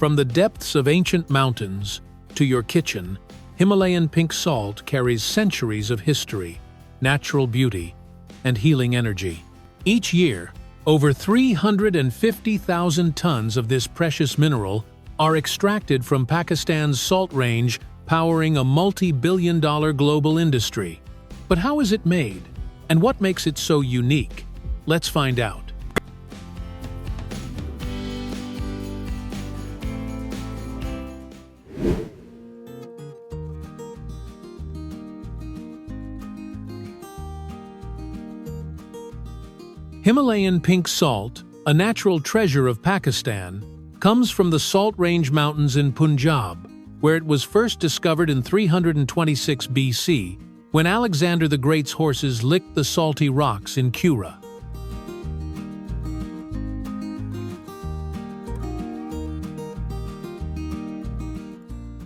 From the depths of ancient mountains to your kitchen, Himalayan pink salt carries centuries of history, natural beauty, and healing energy. Each year, over 350,000 tons of this precious mineral are extracted from Pakistan's salt range, powering a multi-billion-dollar global industry. But how is it made? And what makes it so unique? Let's find out. Himalayan pink salt, a natural treasure of Pakistan, comes from the Salt Range Mountains in Punjab, where it was first discovered in 326 BC, when Alexander the Great's horses licked the salty rocks in Khewra.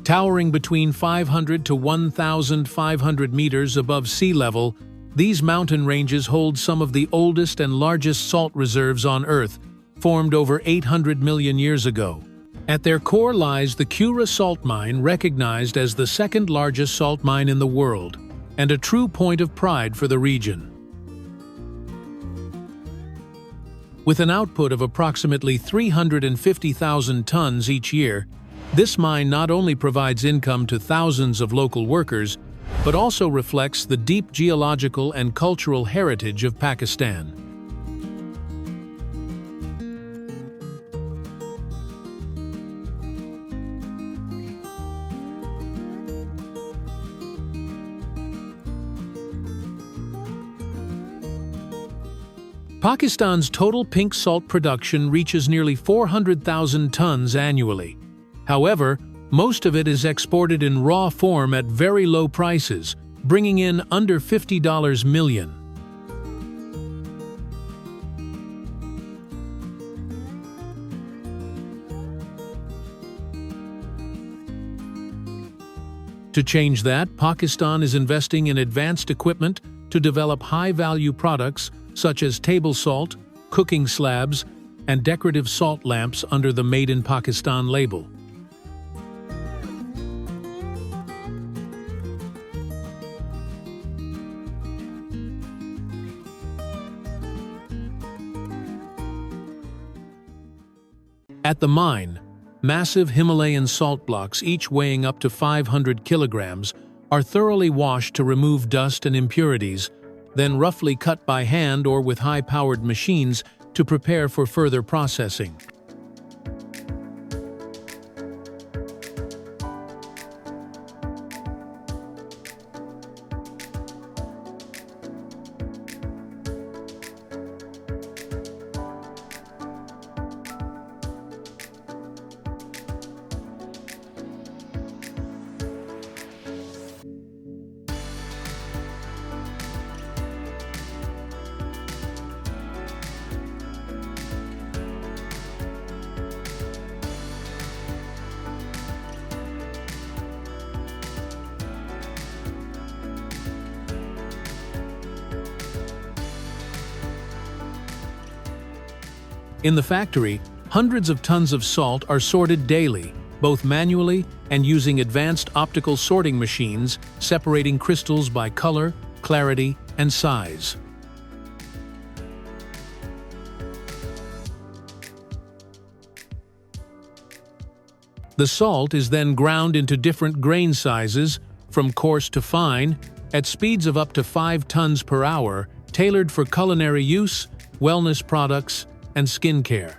Towering between 500 to 1,500 meters above sea level, these mountain ranges hold some of the oldest and largest salt reserves on Earth, formed over 800 million years ago. At their core lies the Khewra Salt Mine, recognized as the second largest salt mine in the world, and a true point of pride for the region. With an output of approximately 350,000 tons each year, this mine not only provides income to thousands of local workers, but also reflects the deep geological and cultural heritage of Pakistan. Pakistan's total pink salt production reaches nearly 400,000 tons annually. However, most of it is exported in raw form at very low prices, bringing in under $50 million. To change that, Pakistan is investing in advanced equipment to develop high-value products such as table salt, cooking slabs, and decorative salt lamps under the Made in Pakistan label. At the mine, massive Himalayan salt blocks, each weighing up to 500 kilograms, are thoroughly washed to remove dust and impurities, then roughly cut by hand or with high-powered machines to prepare for further processing. In the factory, hundreds of tons of salt are sorted daily, both manually and using advanced optical sorting machines, separating crystals by color, clarity, and size. The salt is then ground into different grain sizes, from coarse to fine, at speeds of up to 5 tons per hour, tailored for culinary use, wellness products, and skincare.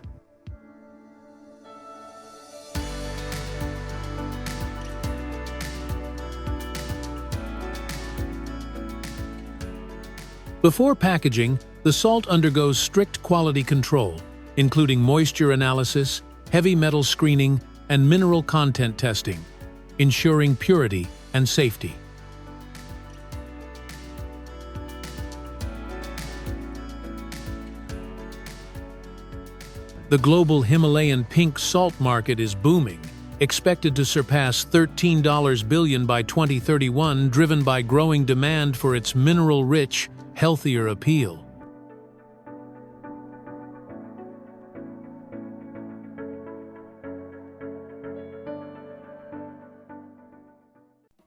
Before packaging, the salt undergoes strict quality control, including moisture analysis, heavy metal screening, and mineral content testing, ensuring purity and safety. The global Himalayan pink salt market is booming, expected to surpass $13 billion by 2031, driven by growing demand for its mineral-rich, healthier appeal.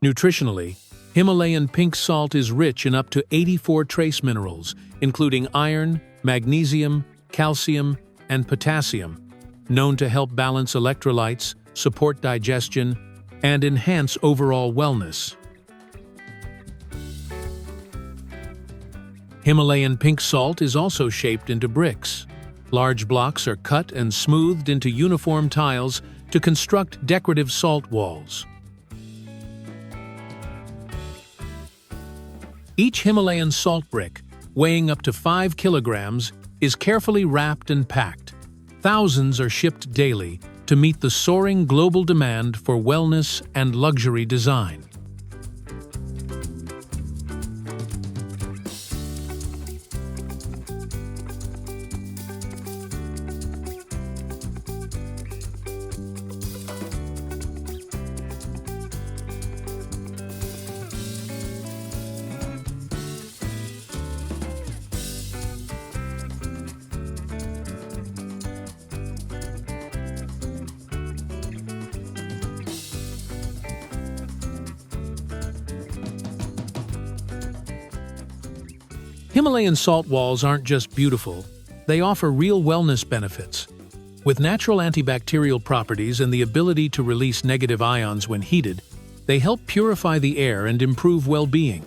Nutritionally, Himalayan pink salt is rich in up to 84 trace minerals, including iron, magnesium, calcium, and potassium, known to help balance electrolytes, support digestion, and enhance overall wellness. Himalayan pink salt is also shaped into bricks. Large blocks are cut and smoothed into uniform tiles to construct decorative salt walls. Each Himalayan salt brick, weighing up to 5 kilograms, is carefully wrapped and packed. Thousands are shipped daily to meet the soaring global demand for wellness and luxury design. Himalayan salt walls aren't just beautiful, they offer real wellness benefits. With natural antibacterial properties and the ability to release negative ions when heated, they help purify the air and improve well-being.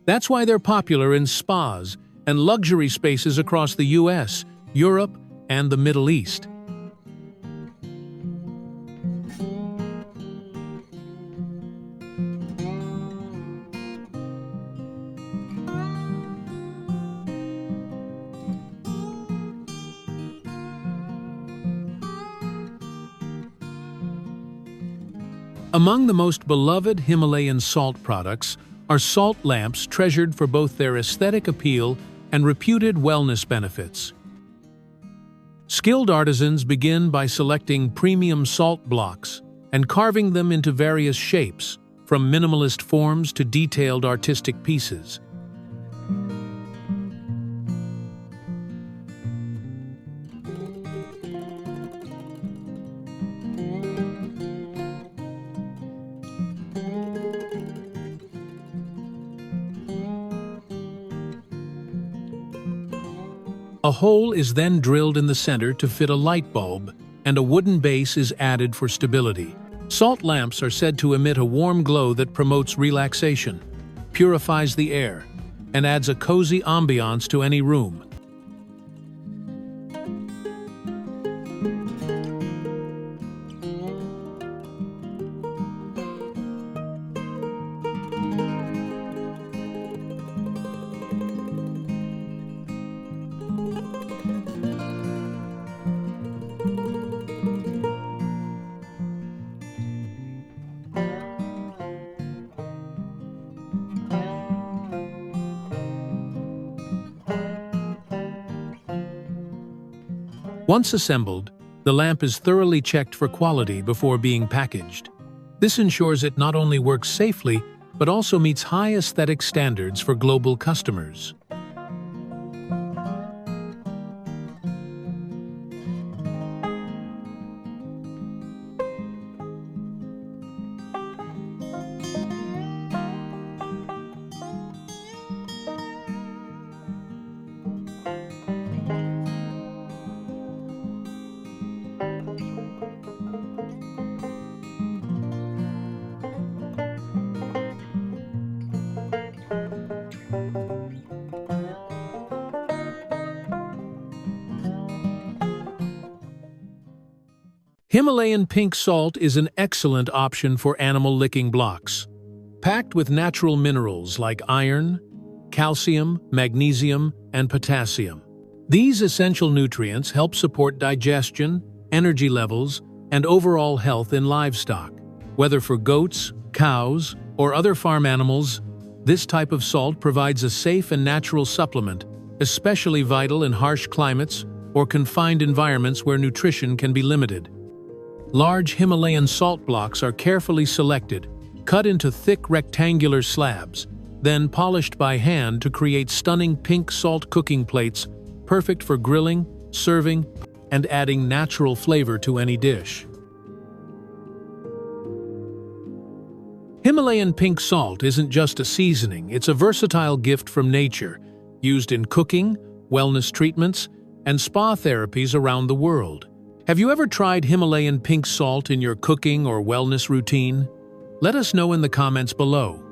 That's why they're popular in spas and luxury spaces across the US, Europe, and the Middle East. Among the most beloved Himalayan salt products are salt lamps treasured for both their aesthetic appeal and reputed wellness benefits. Skilled artisans begin by selecting premium salt blocks and carving them into various shapes, from minimalist forms to detailed artistic pieces. A hole is then drilled in the center to fit a light bulb, and a wooden base is added for stability. Salt lamps are said to emit a warm glow that promotes relaxation, purifies the air, and adds a cozy ambiance to any room. Once assembled, the lamp is thoroughly checked for quality before being packaged. This ensures it not only works safely, but also meets high aesthetic standards for global customers. Himalayan pink salt is an excellent option for animal-licking blocks. Packed with natural minerals like iron, calcium, magnesium, and potassium. These essential nutrients help support digestion, energy levels, and overall health in livestock. Whether for goats, cows, or other farm animals, this type of salt provides a safe and natural supplement, especially vital in harsh climates or confined environments where nutrition can be limited. Large Himalayan salt blocks are carefully selected, cut into thick rectangular slabs, then polished by hand to create stunning pink salt cooking plates, perfect for grilling, serving, and adding natural flavor to any dish. Himalayan pink salt isn't just a seasoning, it's a versatile gift from nature, used in cooking, wellness treatments, and spa therapies around the world. Have you ever tried Himalayan pink salt in your cooking or wellness routine? Let us know in the comments below.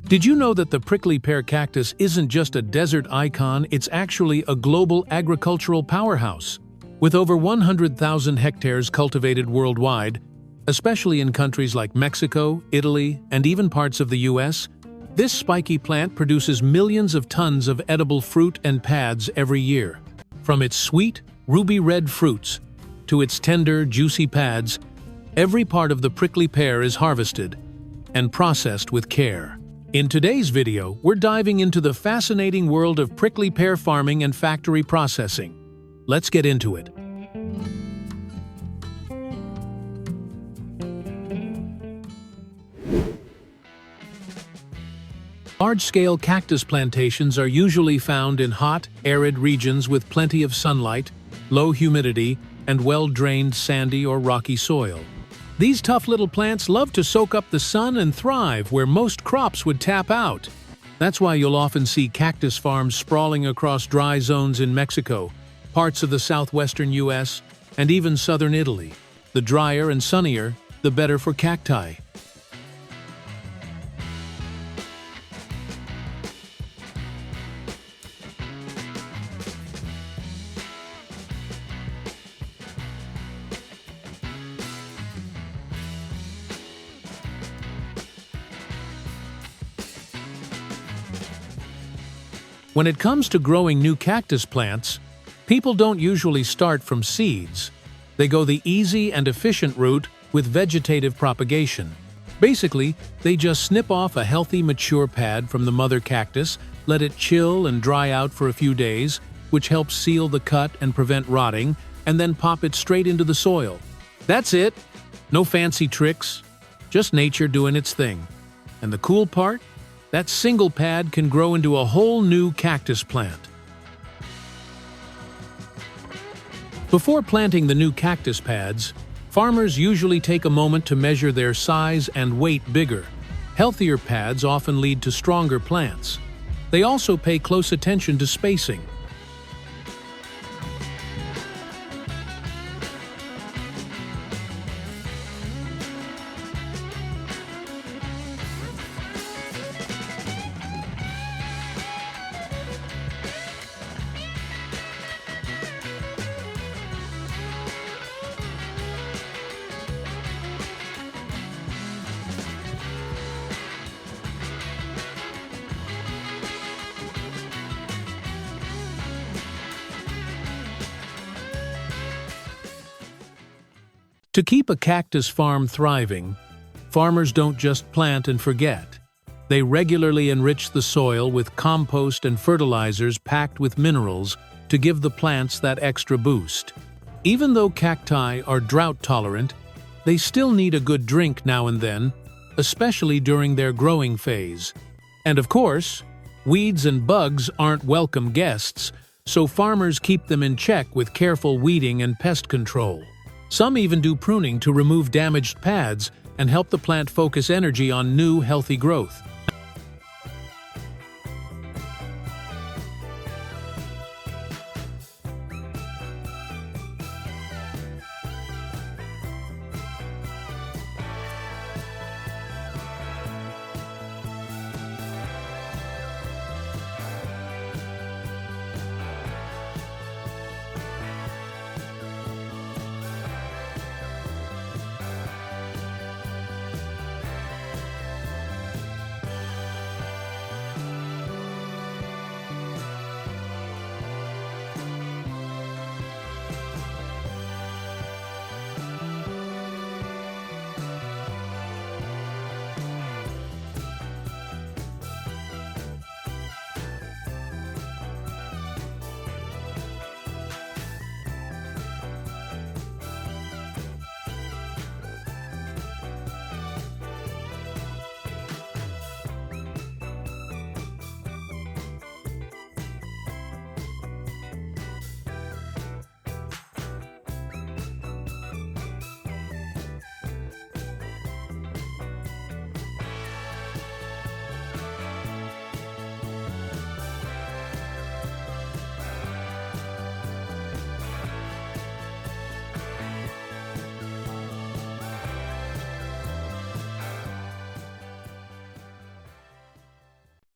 Did you know that the prickly pear cactus isn't just a desert icon, it's actually a global agricultural powerhouse? With over 100,000 hectares cultivated worldwide, especially in countries like Mexico, Italy, and even parts of the US, this spiky plant produces millions of tons of edible fruit and pads every year. From its sweet, ruby-red fruits to its tender, juicy pads, every part of the prickly pear is harvested and processed with care. In today's video, we're diving into the fascinating world of prickly pear farming and factory processing. Let's get into it. Large-scale cactus plantations are usually found in hot, arid regions with plenty of sunlight, low humidity, and well-drained sandy or rocky soil. These tough little plants love to soak up the sun and thrive where most crops would tap out. That's why you'll often see cactus farms sprawling across dry zones in Mexico, parts of the southwestern US, and even southern Italy. The drier and sunnier, the better for cacti. When it comes to growing new cactus plants, people don't usually start from seeds. They go the easy and efficient route with vegetative propagation. Basically, they just snip off a healthy, mature pad from the mother cactus, let it chill and dry out for a few days, which helps seal the cut and prevent rotting, and then pop it straight into the soil. That's it. No fancy tricks, just nature doing its thing. And the cool part? That single pad can grow into a whole new cactus plant. Before planting the new cactus pads, farmers usually take a moment to measure their size and weight bigger. Healthier pads often lead to stronger plants. They also pay close attention to spacing. To keep a cactus farm thriving, farmers don't just plant and forget. They regularly enrich the soil with compost and fertilizers packed with minerals to give the plants that extra boost. Even though cacti are drought-tolerant, they still need a good drink now and then, especially during their growing phase. And of course, weeds and bugs aren't welcome guests, so farmers keep them in check with careful weeding and pest control. Some even do pruning to remove damaged pads and help the plant focus energy on new, healthy growth.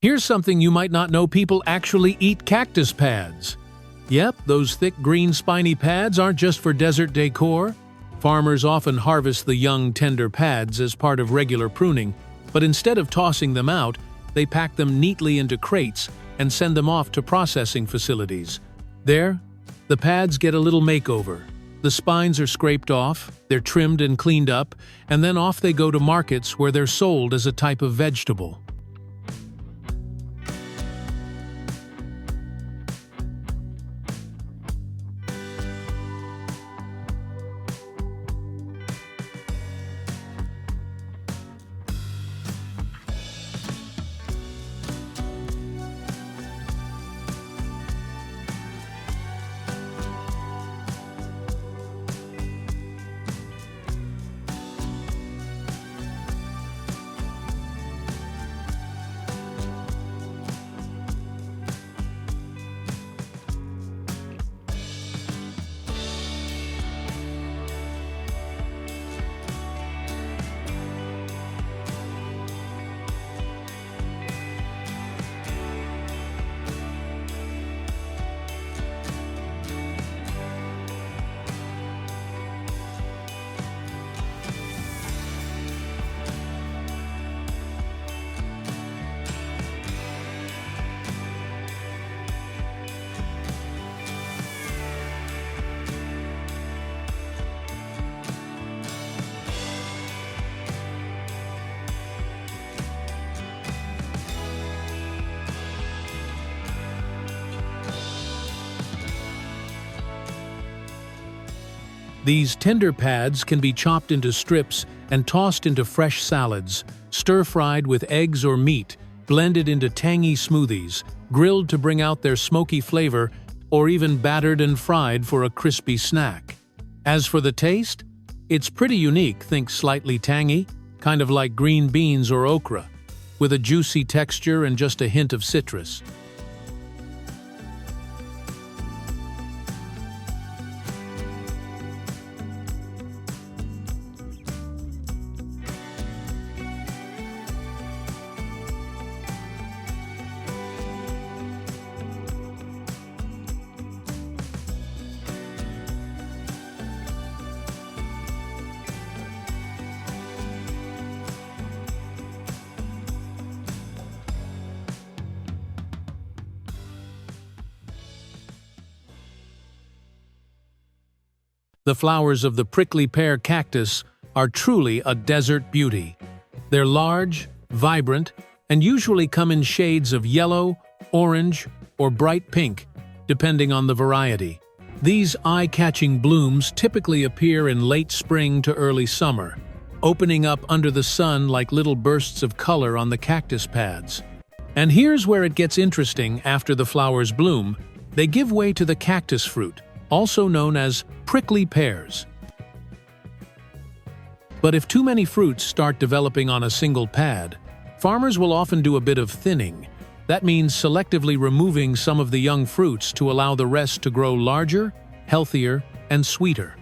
Here's something you might not know: people actually eat cactus pads. Yep, those thick green spiny pads aren't just for desert decor. Farmers often harvest the young, tender pads as part of regular pruning, but instead of tossing them out, they pack them neatly into crates and send them off to processing facilities. There, the pads get a little makeover. The spines are scraped off, they're trimmed and cleaned up, and then off they go to markets where they're sold as a type of vegetable. These tender pads can be chopped into strips and tossed into fresh salads, stir-fried with eggs or meat, blended into tangy smoothies, grilled to bring out their smoky flavor, or even battered and fried for a crispy snack. As for the taste, it's pretty unique. Think slightly tangy, kind of like green beans or okra, with a juicy texture and just a hint of citrus. The flowers of the prickly pear cactus are truly a desert beauty. They're large, vibrant, and usually come in shades of yellow, orange, or bright pink, depending on the variety. These eye-catching blooms typically appear in late spring to early summer, opening up under the sun like little bursts of color on the cactus pads. And here's where it gets interesting. After the flowers bloom, they give way to the cactus fruit, also known as prickly pears. But if too many fruits start developing on a single pad, farmers will often do a bit of thinning. That means selectively removing some of the young fruits to allow the rest to grow larger, healthier, and sweeter.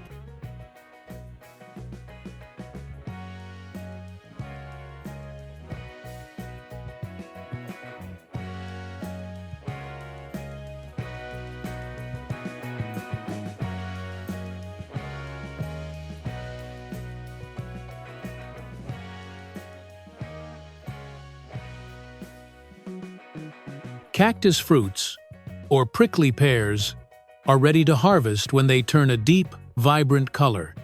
Cactus fruits, or prickly pears, are ready to harvest when they turn a deep, vibrant color,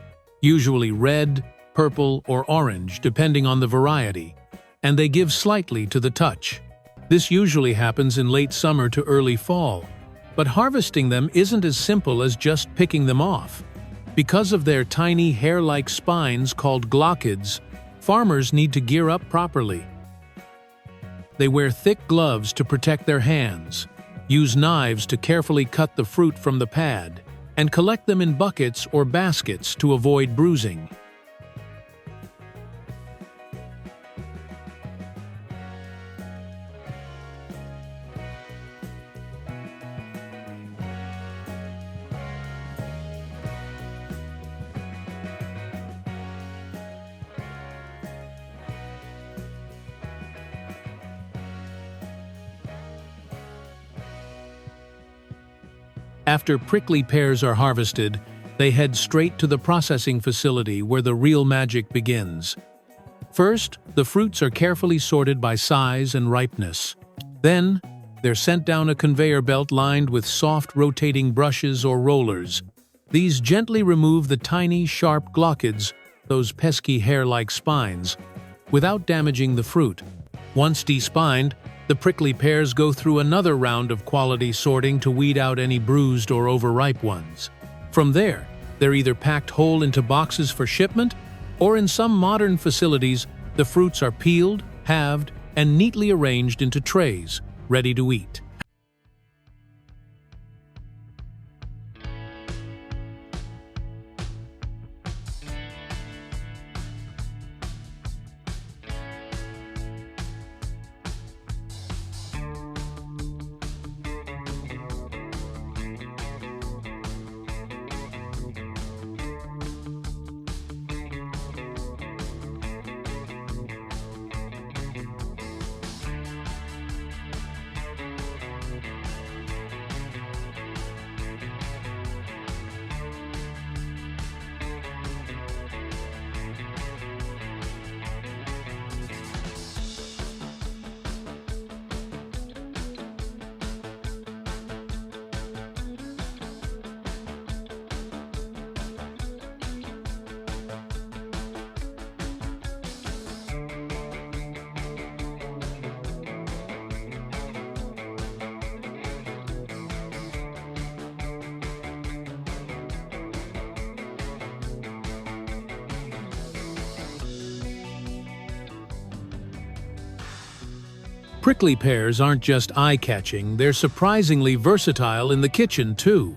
usually red, purple, or orange depending on the variety, and they give slightly to the touch. This usually happens in late summer to early fall, but harvesting them isn't as simple as just picking them off. Because of their tiny hair-like spines called glochids, farmers need to gear up properly. They wear thick gloves to protect their hands, use knives to carefully cut the fruit from the pad, and collect them in buckets or baskets to avoid bruising. After prickly pears are harvested, they head straight to the processing facility where the real magic begins. First, the fruits are carefully sorted by size and ripeness. Then, they're sent down a conveyor belt lined with soft rotating brushes or rollers. These gently remove the tiny, sharp glochids, those pesky hair-like spines, without damaging the fruit. Once despined, the prickly pears go through another round of quality sorting to weed out any bruised or overripe ones. From there, they're either packed whole into boxes for shipment, or in some modern facilities, the fruits are peeled, halved, and neatly arranged into trays, ready to eat. Prickly pears aren't just eye-catching, they're surprisingly versatile in the kitchen, too.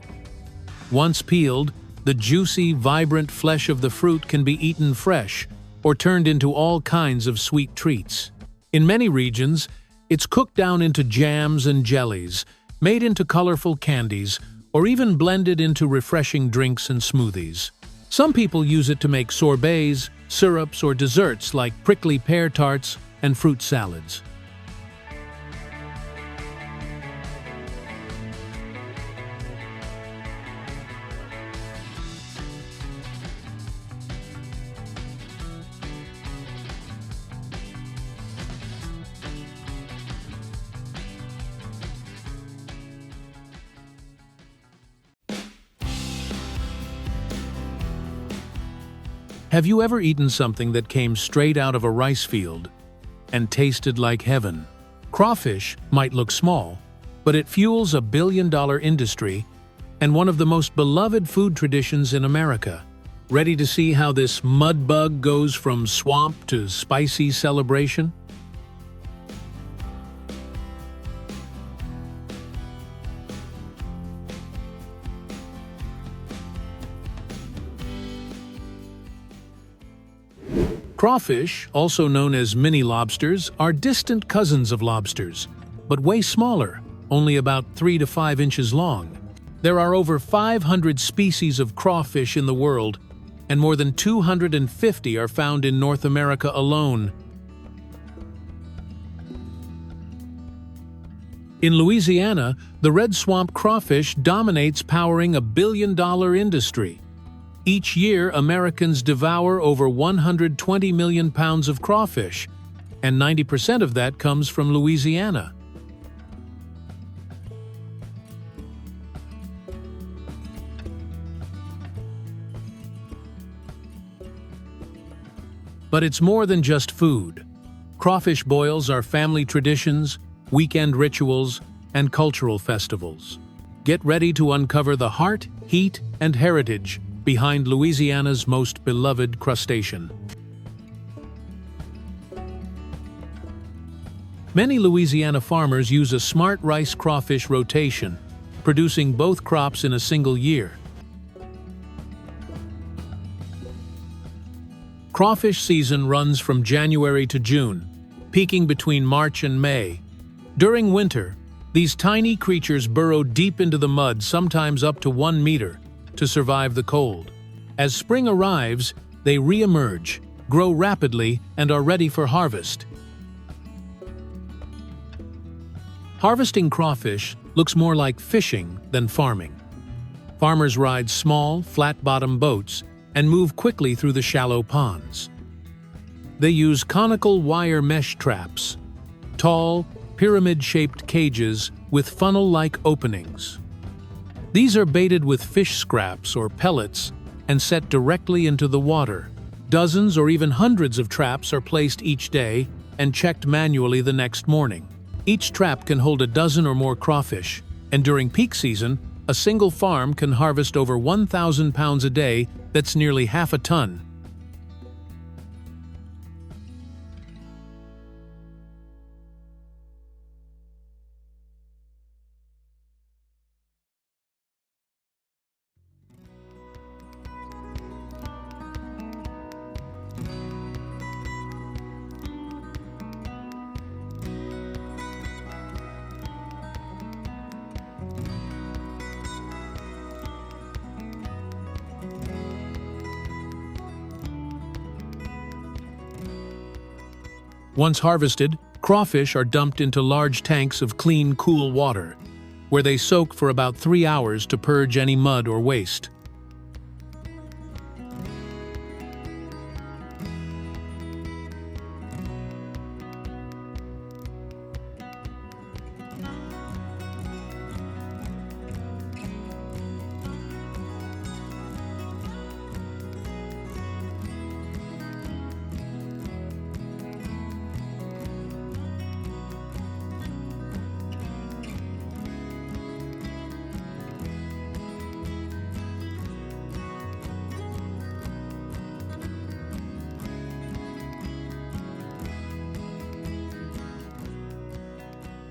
Once peeled, the juicy, vibrant flesh of the fruit can be eaten fresh or turned into all kinds of sweet treats. In many regions, it's cooked down into jams and jellies, made into colorful candies, or even blended into refreshing drinks and smoothies. Some people use it to make sorbets, syrups, or desserts like prickly pear tarts and fruit salads. Have you ever eaten something that came straight out of a rice field and tasted like heaven? Crawfish might look small, but it fuels a billion-dollar industry and one of the most beloved food traditions in America. Ready to see how this mud bug goes from swamp to spicy celebration? Crawfish, also known as mini lobsters, are distant cousins of lobsters, but way smaller, only about 3 to 5 inches long. There are over 500 species of crawfish in the world, and more than 250 are found in North America alone. In Louisiana, the red swamp crawfish dominates, powering a billion-dollar industry. Each year, Americans devour over 120 million pounds of crawfish, and 90% of that comes from Louisiana. But it's more than just food. Crawfish boils are family traditions, weekend rituals, and cultural festivals. Get ready to uncover the heart, heat, and heritage behind Louisiana's most beloved crustacean. Many Louisiana farmers use a smart rice crawfish rotation, producing both crops in a single year. Crawfish season runs from January to June, peaking between March and May. During winter, these tiny creatures burrow deep into the mud, sometimes up to 1 meter, to survive the cold. As spring arrives, they re-emerge, grow rapidly, and are ready for harvest. Harvesting crawfish looks more like fishing than farming. Farmers ride small, flat-bottom boats and move quickly through the shallow ponds. They use conical wire mesh traps, tall, pyramid-shaped cages with funnel-like openings. These are baited with fish scraps or pellets and set directly into the water. Dozens or even hundreds of traps are placed each day and checked manually the next morning. Each trap can hold a dozen or more crawfish, and during peak season, a single farm can harvest over 1,000 pounds a day. That's nearly half a ton. Once harvested, crawfish are dumped into large tanks of clean, cool water, where they soak for about 3 hours to purge any mud or waste.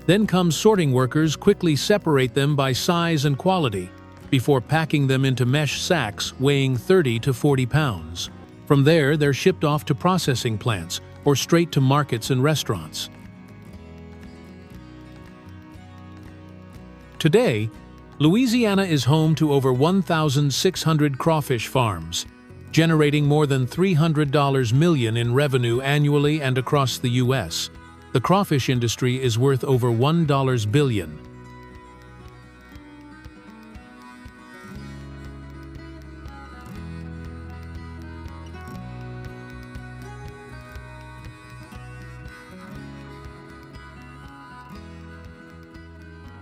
Then come sorting workers quickly separate them by size and quality, before packing them into mesh sacks weighing 30 to 40 pounds. From there, they're shipped off to processing plants or straight to markets and restaurants. Today, Louisiana is home to over 1,600 crawfish farms, generating more than $300 million in revenue annually and across the U.S. The crawfish industry is worth over $1 billion.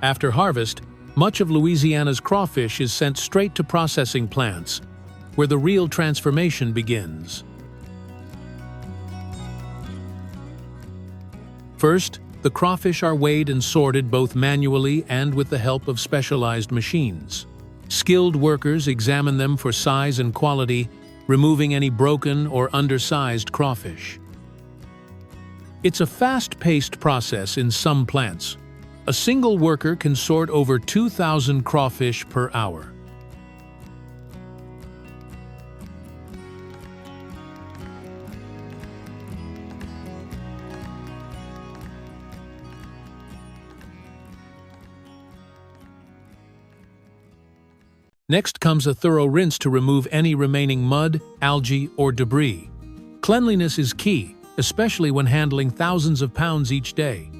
After harvest, much of Louisiana's crawfish is sent straight to processing plants, where the real transformation begins. First, the crawfish are weighed and sorted both manually and with the help of specialized machines. Skilled workers examine them for size and quality, removing any broken or undersized crawfish. It's a fast-paced process in some plants. A single worker can sort over 2,000 crawfish per hour. Next comes a thorough rinse to remove any remaining mud, algae, or debris. Cleanliness is key, especially when handling thousands of pounds each day.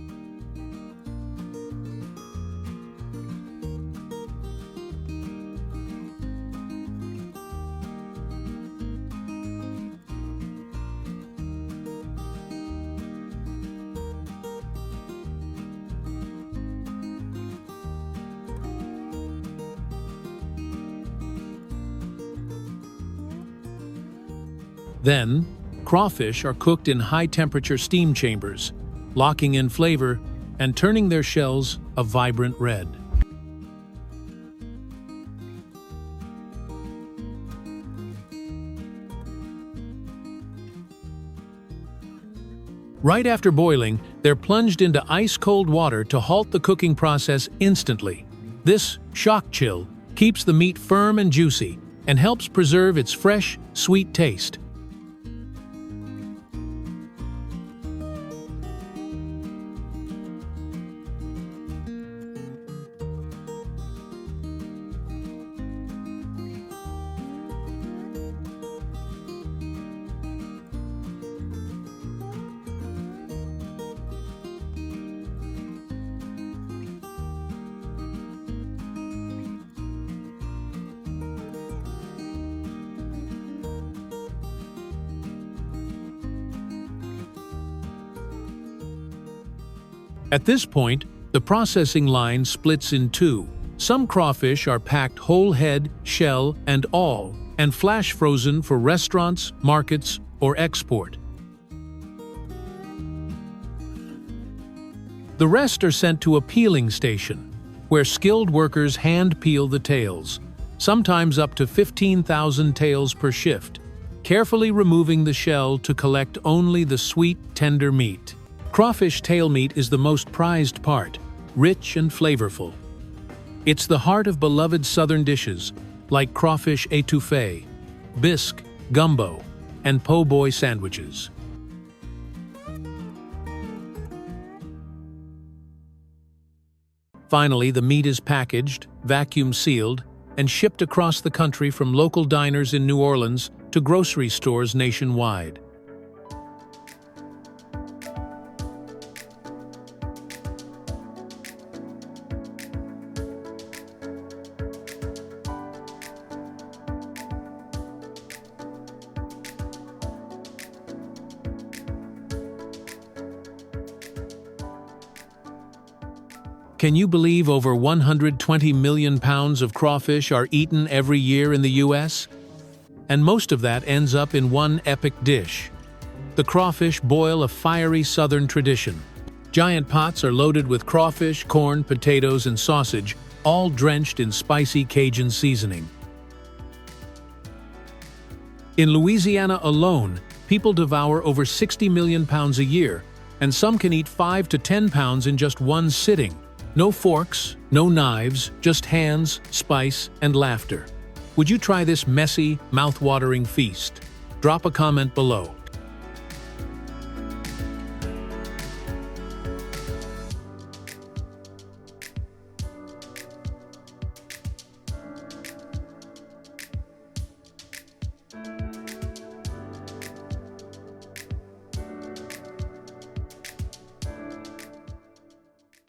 Then, crawfish are cooked in high-temperature steam chambers, locking in flavor and turning their shells a vibrant red. Right after boiling, they're plunged into ice-cold water to halt the cooking process instantly. This shock chill keeps the meat firm and juicy and helps preserve its fresh, sweet taste. At this point, the processing line splits in two. Some crawfish are packed whole head, shell, and all, and flash frozen for restaurants, markets, or export. The rest are sent to a peeling station, where skilled workers hand-peel the tails, sometimes up to 15,000 tails per shift, carefully removing the shell to collect only the sweet, tender meat. Crawfish tail meat is the most prized part, rich and flavorful. It's the heart of beloved southern dishes, like crawfish étouffée, bisque, gumbo, and po' boy sandwiches. Finally, the meat is packaged, vacuum-sealed, and shipped across the country from local diners in New Orleans to grocery stores nationwide. Can you believe over 120 million pounds of crawfish are eaten every year in the US? And most of that ends up in one epic dish. The crawfish boil, a fiery southern tradition. Giant pots are loaded with crawfish, corn, potatoes, and sausage, all drenched in spicy Cajun seasoning. In Louisiana alone, people devour over 60 million pounds a year, and some can eat 5 to 10 pounds in just one sitting. No forks, no knives, just hands, spice, and laughter. Would you try this messy, mouth-watering feast? Drop a comment below.